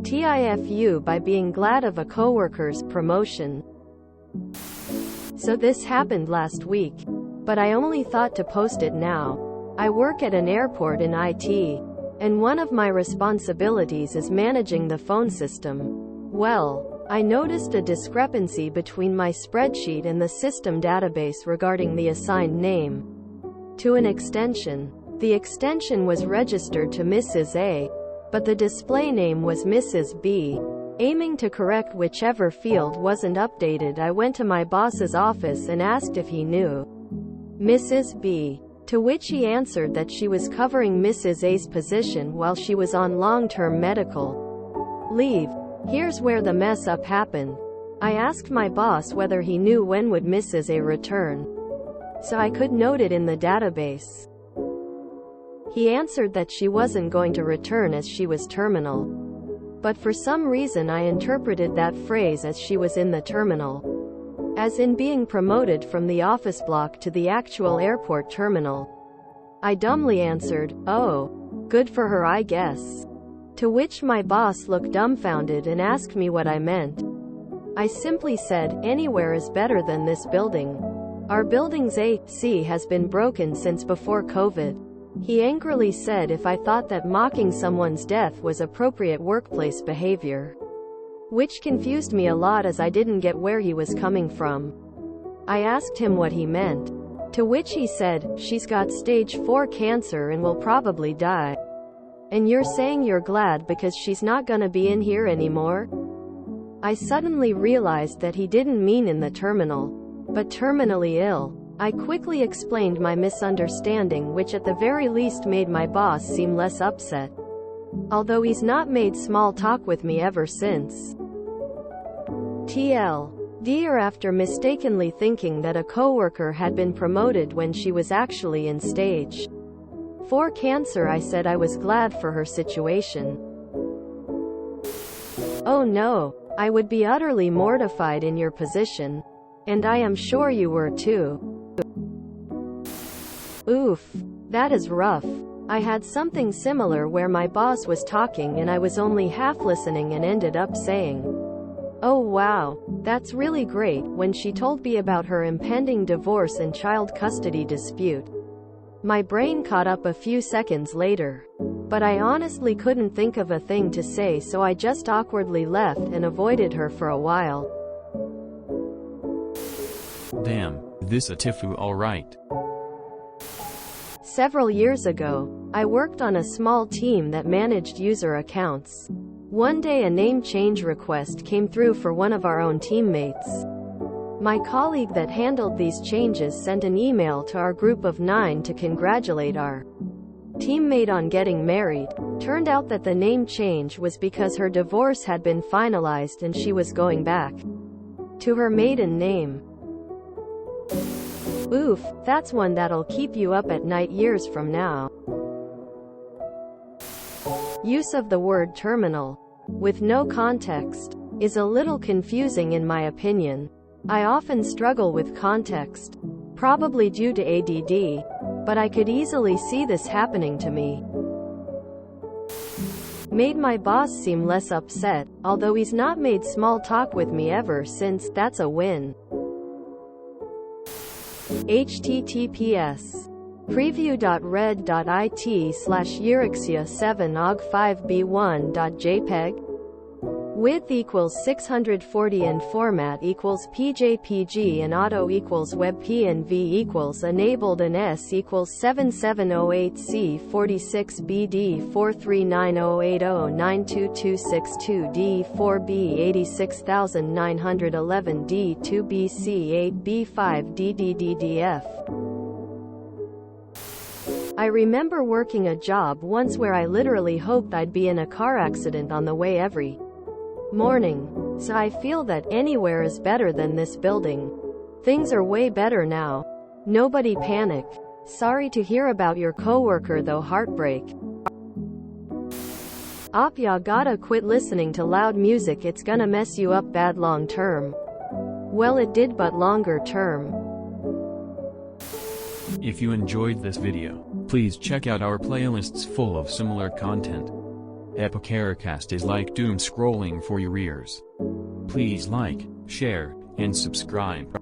TIFU by being glad of a coworker's promotion. So this happened last week, but I only thought to post it now. I work at an airport in IT, and one of my responsibilities is managing the phone system. Well, I noticed a discrepancy between my spreadsheet and the system database regarding the assigned name to an extension. The extension was registered to Mrs. A, but the display name was Mrs. B. Aiming to correct whichever field wasn't updated, I went to my boss's office and asked if he knew Mrs. B, to which he answered that she was covering Mrs. A's position while she was on long-term medical leave. Here's where the mess up happened. I asked my boss whether he knew when would Mrs. A return, so I could note it in the database. He answered that she wasn't going to return as she was terminal. But for some reason I interpreted that phrase as she was in the terminal, as in being promoted from the office block to the actual airport terminal. I dumbly answered, "Oh, good for her, I guess." To which my boss looked dumbfounded and asked me what I meant. I simply said, "Anywhere is better than this building. Our building's AC has been broken since before COVID." He angrily said if I thought that mocking someone's death was appropriate workplace behavior, which confused me a lot as I didn't get where he was coming from. I asked him what he meant, to which he said, "She's got stage 4 cancer and will probably die. And you're saying you're glad because she's not gonna be in here anymore?" I suddenly realized that he didn't mean in the terminal, but terminally ill. I quickly explained my misunderstanding, which at the very least made my boss seem less upset, although he's not made small talk with me ever since. TLDR, after mistakenly thinking that a coworker had been promoted when she was actually in stage 4 cancer, I said I was glad for her situation. "Oh no, I would be utterly mortified in your position. And I am sure you were too." Oof. That is rough. I had something similar where my boss was talking and I was only half listening and ended up saying, "Oh wow, that's really great," when she told me about her impending divorce and child custody dispute. My brain caught up a few seconds later, but I honestly couldn't think of a thing to say, so I just awkwardly left and avoided her for a while. Damn, this a TIFU alright. Several years ago, I worked on a small team that managed user accounts. One day a name change request came through for one of our own teammates. My colleague that handled these changes sent an email to our group of 9 to congratulate our teammate on getting married. Turned out that the name change was because her divorce had been finalized and she was going back to her maiden name. Oof, that's one that'll keep you up at night years from now. Use of the word terminal, with no context, is a little confusing in my opinion. I often struggle with context, probably due to ADD, but I could easily see this happening to me. Made my boss seem less upset, although he's not made small talk with me ever since. That's a win. https preview.red.it/eurexia7og5b1.jpg width equals 640 and format equals PJPG and auto equals WebP equals enabled and S equals 7708C46B D4B86911D2BC8B5DDDDF. I remember working a job once where I literally hoped I'd be in a car accident on the way every morning. So I feel that anywhere is better than this building. Things are way better now. Nobody panic. Sorry to hear about your coworker though, heartbreak. Op, ya gotta quit listening to loud music, it's gonna mess you up bad long term. Well, it did, but longer term. If you enjoyed this video, please check out our playlists full of similar content. Epicaricast is like doom scrolling for your ears. Please like, share, and subscribe.